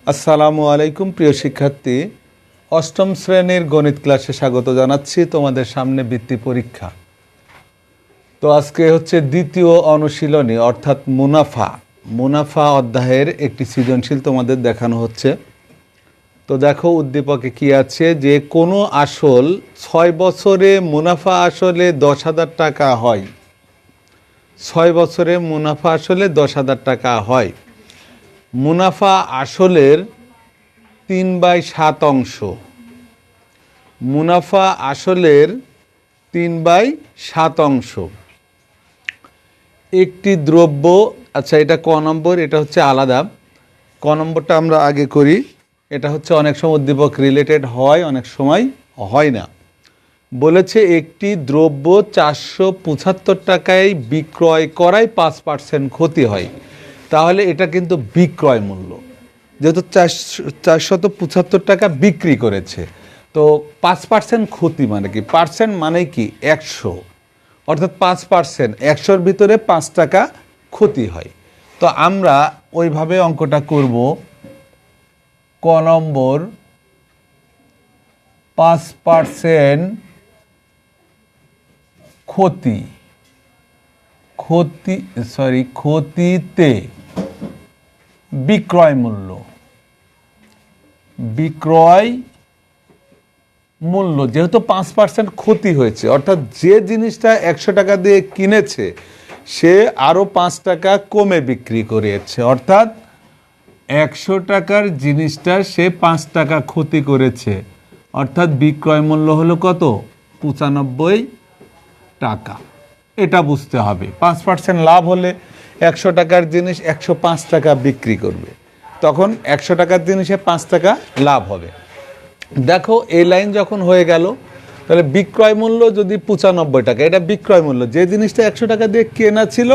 আসসালামু আলাইকুম প্রিয় শিক্ষার্থী, অষ্টম শ্রেণীর গণিত ক্লাসে স্বাগত জানাচ্ছি। তোমাদের সামনে বৃত্তি পরীক্ষা। তো আজকে হচ্ছে দ্বিতীয় অনুশীলনী অর্থাৎ মুনাফা অধ্যায়ের একটি সৃজনশীল তোমাদের দেখানো হচ্ছে। তো দেখো উদ্দীপকে কি আছে, যে কোনো আসল 6 বছরে মুনাফা আসলে 10,000 টাকা হয়। 6 বছরে মুনাফা আসলে 10,000 টাকা হয়। মুনাফা আসলের 3/7 অংশ। মুনাফা আসলের 3/7 অংশ একটি দ্রব্য। আচ্ছা, এটা ক নম্বর, এটা হচ্ছে আলাদা। ক নম্বরটা আমরা আগে করি। এটা হচ্ছে অনেক সময় উদ্দীপক রিলেটেড হয়, অনেক সময় হয় না। বলেছে একটি দ্রব্য 475 টাকায় বিক্রয় করায় 5% ক্ষতি হয়। তাহলে এটা কিন্তু বিক্রয় মূল্য, যেহেতু 475 টাকা বিক্রি করেছে, তো 5% ক্ষতি মানে কি? পার্সেন্ট মানে কি? 100, অর্থাৎ 5%, 100-র ভিতরে 5 টাকা ক্ষতি হয়। তো আমরা ওইভাবে অঙ্কটা করব। ক নম্বর, 5% ক্ষতিতে বিক্রয় মূল্য যেহেতু 5% ক্ষতি হয়েছে, অর্থাৎ যে জিনিসটা 100 টাকা দিয়ে কিনেছে সে আরও 5 টাকা কমে বিক্রি করেছে, অর্থাৎ 100 টাকার জিনিসটা সে 5 টাকা ক্ষতি করেছে, অর্থাৎ বিক্রয় মূল্য হলো কত? 95 টাকা। এটা বুঝতে হবে। 5% লাভ হলে 100 টাকার জিনিস 105 টাকা বিক্রি করবে, তখন 100 টাকার জিনিসে 5 টাকা লাভ হবে। দেখো এই লাইন যখন হয়ে গেল, তাহলে বিক্রয় মূল্য যদি 95 টাকা, এটা বিক্রয় মূল্য, যে জিনিসটা 100 টাকা দিয়ে কেনা ছিল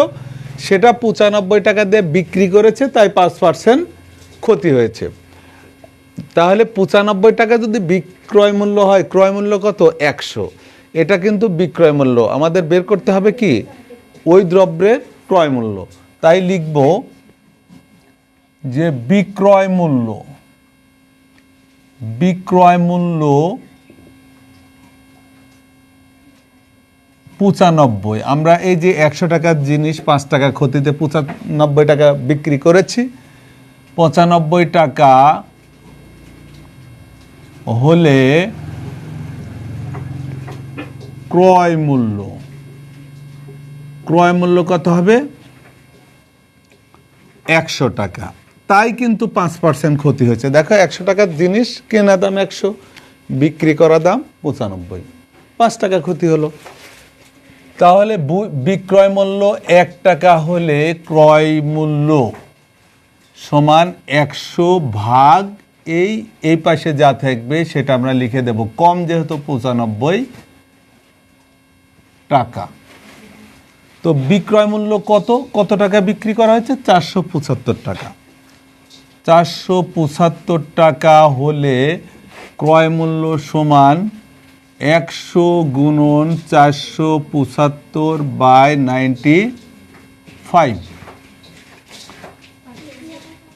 সেটা 95 টাকা দিয়ে বিক্রি করেছে, তাই 5% ক্ষতি হয়েছে। তাহলে 95 টাকা যদি বিক্রয় মূল্য হয়, ক্রয় মূল্য কত? 100। এটা কিন্তু বিক্রয় মূল্য, আমাদের বের করতে হবে কি? ওই দ্রব্যের ক্রয় মূল্য। তাই লিখব যে বিক্রয় মূল্য 95। আমরা এই যে 100 টাকার জিনিস 5 টাকা ক্ষতিতে 95 টাকা বিক্রি করেছি। 95 টাকা হলে ক্রয় মূল্য কত হবে? 100 টাকা। তাই কিন্তু 5% ক্ষতি হয়েছে। দেখো 100 টাকার জিনিস কেনা দাম 100, বিক্রি করা দাম 95, 5 টাকা ক্ষতি হলো। তাহলে বিক্রয় মূল্য 1 টাকা হলে ক্রয় মূল্য সমান 100 ভাগ এই পাশে যা থাকবে সেটা আমরা লিখে দেব, কম যেহেতু 95 টাকা। তো বিক্রয় মূল্য কত টাকা বিক্রি করা হয়েছে? 475 টাকা। 475 টাকা হলে ক্রয় মূল্য সমান 100 গুণন 475/95।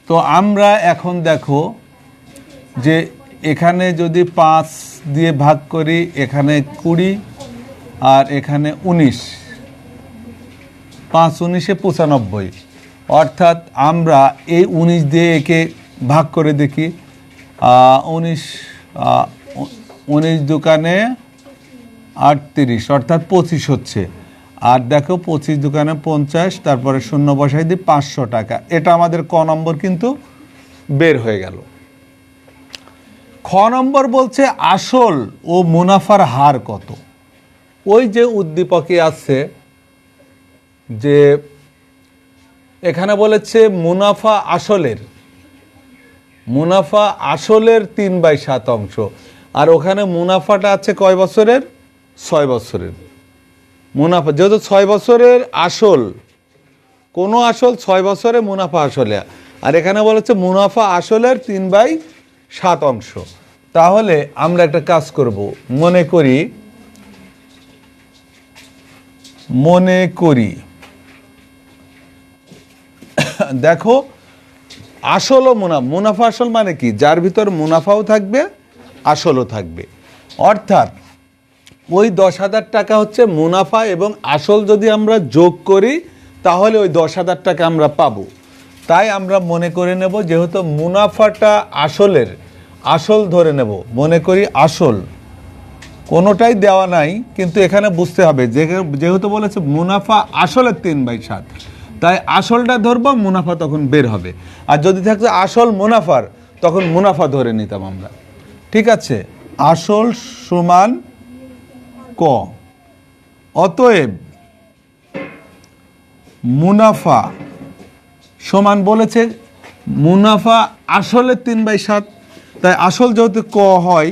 তো আমরা এখন দেখো যে এখানে যদি 5 দিয়ে ভাগ করি, এখানে 20 আর এখানে 19, 5 19 95, অর্থাৎ আমরা এই 19 দিয়ে একে ভাগ করে দেখি। 19 দোকানে 38, অর্থাৎ 25 হচ্ছে। আর দেখো 25 দোকানে 50, তারপরে শূন্য বসাই দিই, 500 টাকা। এটা আমাদের ক নম্বর কিন্তু বের হয়ে গেল। খ নম্বর বলছে আসল ও মুনাফার হার কত। ওই যে উদ্দীপকে আছে যে এখানে বলেছে মুনাফা আসলের 3/7 অংশ, আর ওখানে মুনাফাটা আছে কয় বছরের? 6 বছরের। মুনাফা যেহেতু 6 বছরের আসল, কোনো আসল 6 বছরে মুনাফা আসলে, আর এখানে বলেছে মুনাফা আসলের 3/7 অংশ। তাহলে আমরা একটা কাজ করব, মনে করি দেখো আসল ও মুনাফা আসল মানে কি, যার ভিতর মুনাফাও থাকবে আসলও থাকবে। অর্থাৎ ওই 10,000 টাকা হচ্ছে মুনাফা এবং আসল যদি আমরা যোগ করি তাহলে ওই 10,000 টাকা আমরা পাবো। তাই আমরা মনে করে নেব যেহেতু মুনাফাটা আসলের, আসল ধরে নেব, মনে করি আসল, কোনোটাই দেওয়া নাই কিন্তু এখানে বুঝতে হবে যেহেতু বলেছে মুনাফা আসলের 3/7, তাই আসলটা ধরবো, মুনাফা তখন বের হবে। আর যদি থাকছে আসল মুনাফার, তখন মুনাফা ধরে নিতাম আমরা। ঠিক আছে, আসল সমান ক, অতএব মুনাফা সমান বলেছে মুনাফা আসলের 3/7, তাই আসল যেহেতু ক হয়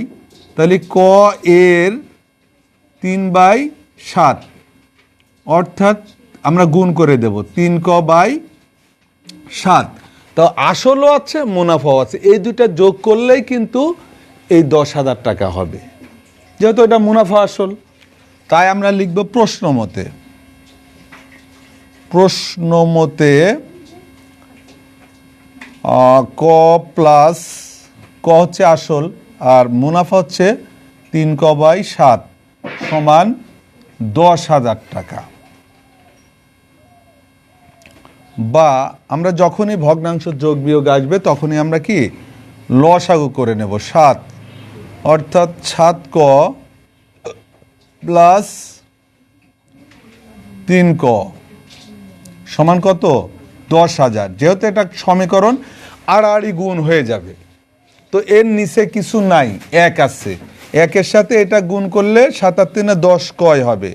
তাহলে ক এর 3/7, অর্থাৎ আমরা গুণ করে দেব 3ক/7। তো আসলও আছে মুনাফাও আছে, এই দুইটা যোগ করলেই কিন্তু এই 10,000 টাকা হবে, যেহেতু এটা মুনাফা আসল। তাই আমরা লিখব প্রশ্ন মতে, প্রশ্ন মতে ক প্লাস ক হচ্ছে আসল আর মুনাফা হচ্ছে 3ক/7 সমান 10,000 টাকা। বা আমরা যখনই ভগ্নাংশ যোগ বিয়োগ আসবে তখনই আমরা কি লসাগু করে নেব 7, অর্থাৎ 7ক প্লাস 3ক সমান কত, 10,000। যেহেতু এটা সমীকরণ আড়াআড়ি গুণ হয়ে যাবে, তো এর নিচে কিছু নাই, এক আছে, একের সাথে এটা গুণ করলে 7 আর 3 10 কয় হবে,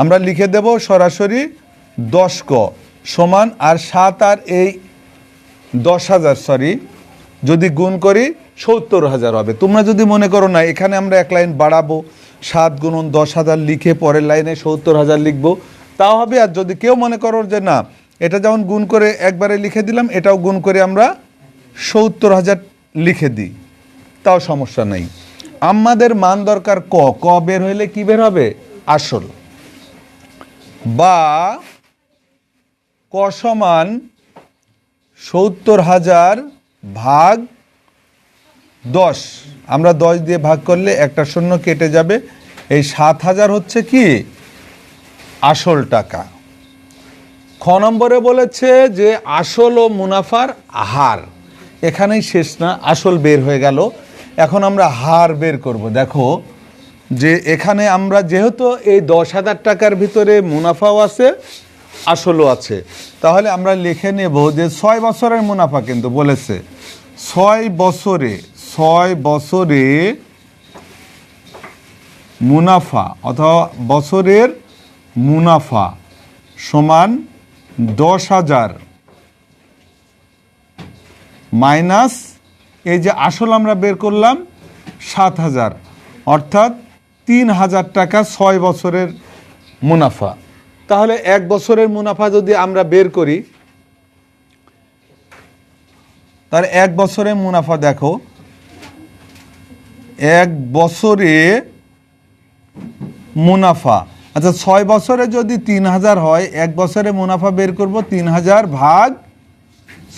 আমরা লিখে দেব সরাসরি 10ক সমান, আর 7 আর এই 10,000 যদি গুণ করি 70,000 হবে। তোমরা যদি মনে করো না এখানে আমরা এক লাইন বাড়াবো, 7 × 10,000 লিখে পরের লাইনে 70,000 লিখবো, তাও হবে। আর যদি কেউ মনে করো যে না এটা যেমন গুণ করে একবারে লিখে দিলাম, এটাও গুণ করে আমরা 70,000 লিখে দিই, তাও সমস্যা নেই। আমাদের মান দরকার ক, ক বের হইলে কি বের হবে, আসল। বা ক সমান 70,000 ভাগ 10, আমরা 10 দিয়ে ভাগ করলে একটা শূন্য কেটে যাবে, এই 7,000 হচ্ছে কি আসল টাকা। খ নম্বরে বলেছে যে আসল ও মুনাফার হার, এখানেই শেষ না, আসল বের হয়ে গেল, এখন আমরা হার বের করব। দেখো যে এখানে আমরা যেহেতু এই 10,000 টাকার ভিতরে মুনাফাও আছে আসলও আছে, তাহলে আমরা লিখে নেব যে 6 বছরের মুনাফা কিন্তু বলেছে, 6 বছরে মুনাফা অথবা বছরের মুনাফা সমান 10,000 মাইনাস এই যে আসল আমরা বের করলাম 7,000, অর্থাৎ 3,000 টাকা 6 বছরের মুনাফা। তাহলে 1 বছরের মুনাফা যদি আমরা বের করি, তাহলে 1 বছরের মুনাফা দেখো, 1 বছরে মুনাফা, আচ্ছা 6 বছরে যদি 3,000 হয়, 1 বছরে মুনাফা বের করব 3,000 ভাগ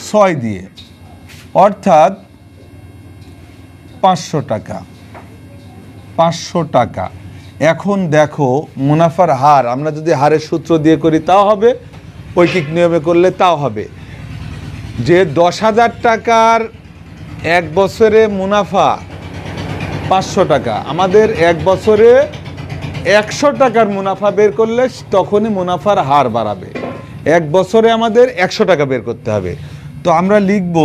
6 দিয়ে, অর্থাৎ 500 টাকা। 500 টাকা। এখন দেখো মুনাফার হার, আমরা যদি হারের সূত্র দিয়ে করি তাও হবে, ঐকিক নিয়মে করলে তাও হবে, যে 10,000 টাকার 1 বছরে মুনাফা 500 টাকা, আমাদের 1 বছরে 100 টাকার মুনাফা বের করলে তখনই মুনাফার হার বাড়াবে। 1 বছরে আমাদের 100 টাকা বের করতে হবে, তো আমরা লিখব,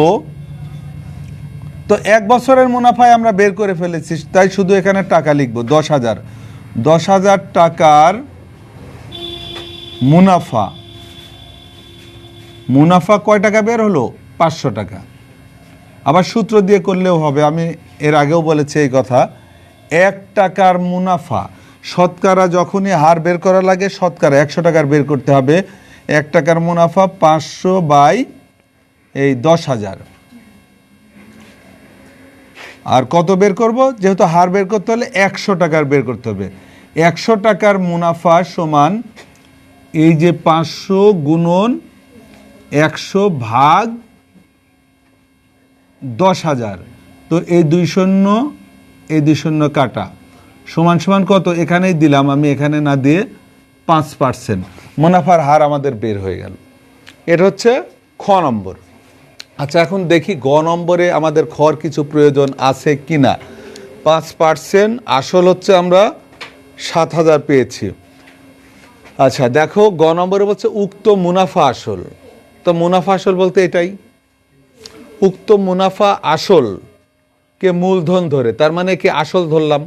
তো 1 বছরের মুনাফায় আমরা বের করে ফেলেছি, তাই শুধু এখানে টাকা লিখব 10,000। 10,000 টাকার মুনাফা, মুনাফা কয় টাকা বের হলো, 500 টাকা। আবার সূত্র দিয়ে করলেও হবে, আমি এর আগেও বলেছি এই কথা। 1 টাকার মুনাফা, শতকরা যখনই হার বের করা লাগে শতকরা 100 টাকার বের করতে হবে। 1 টাকার মুনাফা 500 বাই এই 10,000, আর কত বের করব, যেহেতু হার বের করতে হলে 100 টাকার বের করতে হবে। 100 টাকার মুনাফা সমান এই যে 500 গুণন 100 ভাগ 10,000, তো এই 2 শূন্য এই 2 শূন্য কাটা সমান সমান কত, এখানেই দিলাম আমি, এখানে না দিয়ে 5%। মুনাফার হার আমাদের বের হয়ে গেল। এটা হচ্ছে খ নম্বর। আচ্ছা, এখন দেখি গ নম্বরে আমাদের খর কিছু প্রয়োজন আছে কিনা। 5% আসল হচ্ছে আমরা 7,000 পেয়েছি। আচ্ছা দেখো, গ নম্বরে বলছে উক্ত মুনাফা আসল। তো মুনাফা আসল বলতে এটাই, উক্ত মুনাফা আসল কে মূলধন ধরে, তার মানে কি আসল ধরলাম।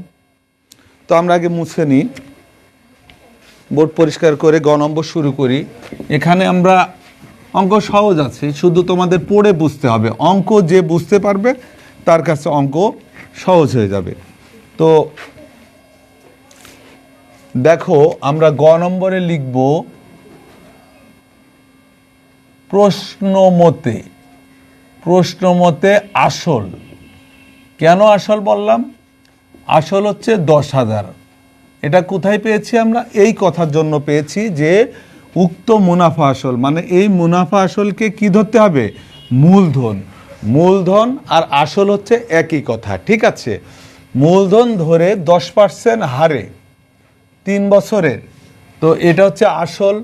তো আমরা আগে মুছে নিই, বোর্ড পরিষ্কার করে গ নম্বর শুরু করি। এখানে আমরা অঙ্ক সহজ আছে, শুধু তোমাদের পড়ে বুঝতে হবে। অঙ্ক যে বুঝতে পারবে তার কাছে অঙ্ক সহজ হয়ে যাবে। তো দেখো, আমরা গ নম্বরে লিখব প্রশ্নমতে, প্রশ্নমতে আসল। কেন আসল বললাম? আসল হচ্ছে 10,000। এটা কোথায় পেয়েছি আমরা? এই কথার জন্য পেয়েছি যে উক্ত মুনাফা আসল, মানে এই মুনাফা আসলকে কি ধরতে হবে? মূলধন। মূলধন আর আসল হচ্ছে একই কথা, ঠিক আছে? মূলধন ধরে 10% হারে 3 বছরের, তো এটা হচ্ছে আসল।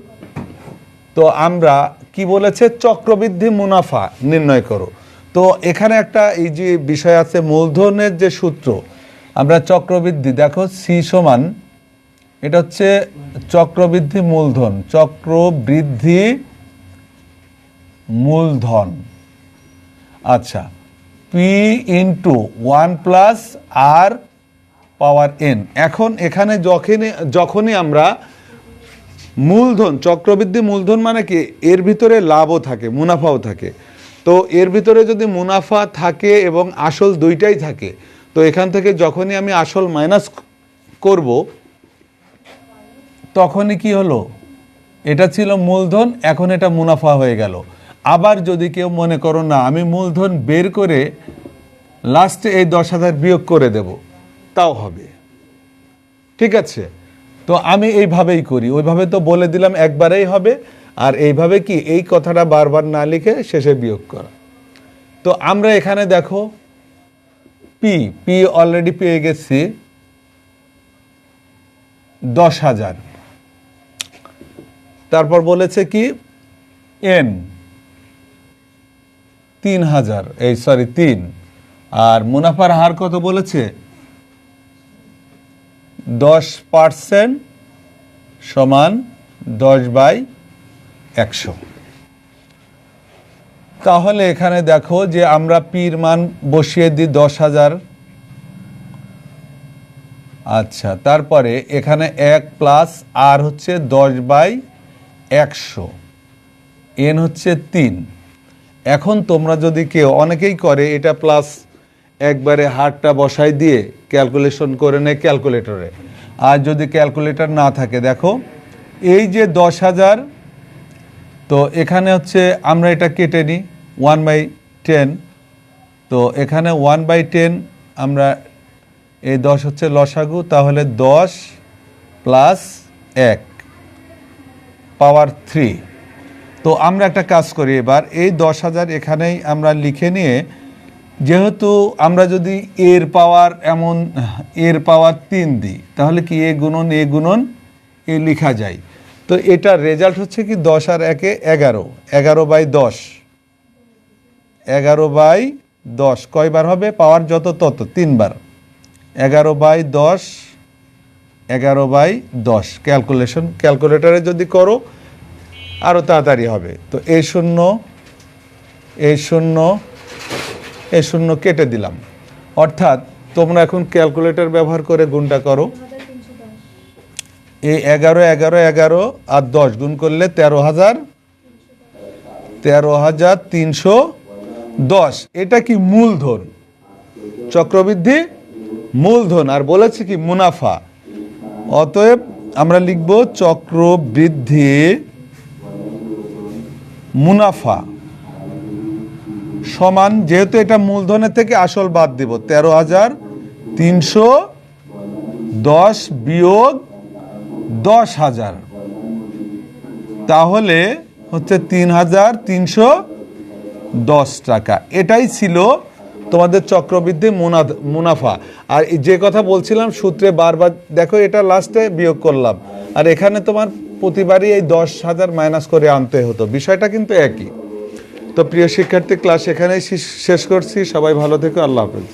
তো আমরা কি বলেছে? চক্রবৃদ্ধি মুনাফা নির্ণয় করো। তো এখানে একটা এই যে বিষয় আছে, মূলধনের যে সূত্র, আমরা চক্রবৃদ্ধি, দেখো সি সমান, এটা হচ্ছে চক্রবৃদ্ধি মূলধন, চক্রবৃদ্ধি মূলধন। আচ্ছা, পি ইন্টু 1 প্লাস আর পাওয়ার এন। এখন এখানে যখনই আমরা মূলধন, চক্রবৃদ্ধি মূলধন মানে কি, এর ভিতরে লাভও থাকে মুনাফাও থাকে। তো এর ভিতরে যদি মুনাফা থাকে এবং আসল দুইটাই থাকে, তো এখান থেকে যখনই আমি আসল মাইনাস করব, তখনই কি হলো? এটা ছিল মূলধন, এখন এটা মুনাফা হয়ে গেল। আবার যদি কেউ মনে করো না, আমি মূলধন বের করে লাস্টে এই 10,000 বিয়োগ করে দেব, তাও হবে, ঠিক আছে? তো আমি এইভাবেই করি, ওইভাবে তো বলে দিলাম একবারেই হবে। আর এইভাবে কি, এই কথাটা বারবার না লিখে শেষে বিয়োগ করা। তো আমরা এখানে দেখো পি পি অলরেডি পেয়ে গেছি 10,000। তারপর বলেছে কি এন 3,000, এই সরি 3। আর মুনাফার হার কত বলেছে? 10% সমান 10/100। তাহলে এখানে দেখো যে আমরা পির মান বসিয়ে দিই 10,000। আচ্ছা, তারপরে এখানে 1 প্লাস আর হচ্ছে 10/100, এন হচ্ছে 3। এখন তোমরা যদি কেউ, অনেকেই করে এটা প্লাস একবারে হারটা বসাই দিয়ে ক্যালকুলেশন করে নেয় ক্যালকুলেটরে। আর যদি ক্যালকুলেটর না থাকে, দেখো এই যে 10,000, তো এখানে হচ্ছে আমরা এটা কেটে নিই 1/10। তো এখানে 1/10 আমরা, এই 10 হচ্ছে লসাগু, তাহলে 10 প্লাস 1 পাওয়ার 3। তো আমরা একটা কাজ করি, এবার এই 10,000 এখানেই আমরা লিখে নিয়ে, যেহেতু আমরা যদি এর পাওয়ার এর পাওয়ার 3 দিই, তাহলে কি এ গুণন এ লেখা যায়। তো এটার রেজাল্ট হচ্ছে কি 10 আর 1 11, 11/10, 11/10 কয়বার হবে? পাওয়ার যত তত 3 বার, 11/10, 11/10 ক্যালকুলেটরে যদি করো আরও তাড়াতাড়ি হবে। তো এই শূন্য এই শূন্য এই শূন্য কেটে দিলাম। অর্থাৎ তোমরা এখন ক্যালকুলেটর ব্যবহার করে গুণটা করো। এই 11, 11, 11 আর 10 গুণ করলে 13,310। এটা কি মূলধন, চক্রবৃদ্ধি মূলধন, আর বলেছে কি মুনাফা। অতএব আমরা লিখব চক্রবৃদ্ধি মুনাফা সমান, যেহেতু এটা মূলধনের থেকে আসল বাদ দিব, 13,310 বিয়োগ 10,000, তাহলে হচ্ছে 3,310 টাকা। এটাই ছিল তোমাদের চক্রবৃদ্ধি মুনাফা। আর যে কথা বলছিলাম সূত্রে বারবার দেখো, এটা লাস্টে বিয়োগ করলাম, আর এখানে তোমার প্রতিবারই এই 10,000 মাইনাস করে আনতে হতো, বিষয়টা কিন্তু একই। তো প্রিয় শিক্ষার্থী, ক্লাস এখানেই শেষ করছি। সবাই ভালো থেকো, আল্লাহ হাফেজ।